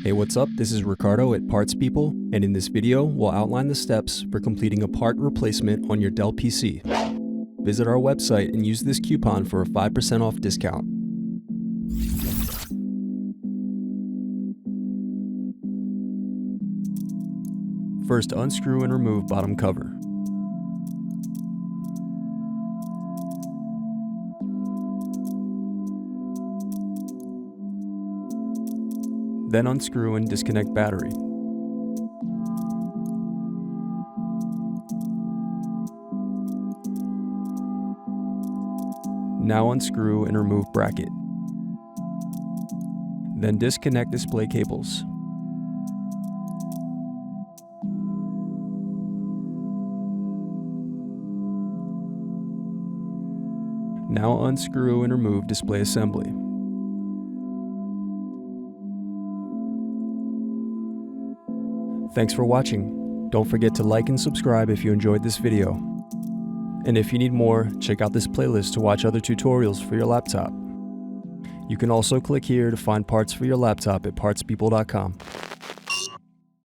Hey, what's up? This is Ricardo at Parts People, and in this video, we'll outline the steps for completing a part replacement on your Dell PC. Visit our website and use this coupon for a 5% off discount. First, unscrew and remove bottom cover. Then unscrew and disconnect battery. Now unscrew and remove bracket. Then disconnect display cables. Now unscrew and remove display assembly. Thanks for watching. Don't forget to like and subscribe if you enjoyed this video. And if you need more, check out this playlist to watch other tutorials for your laptop. You can also click here to find parts for your laptop at partspeople.com.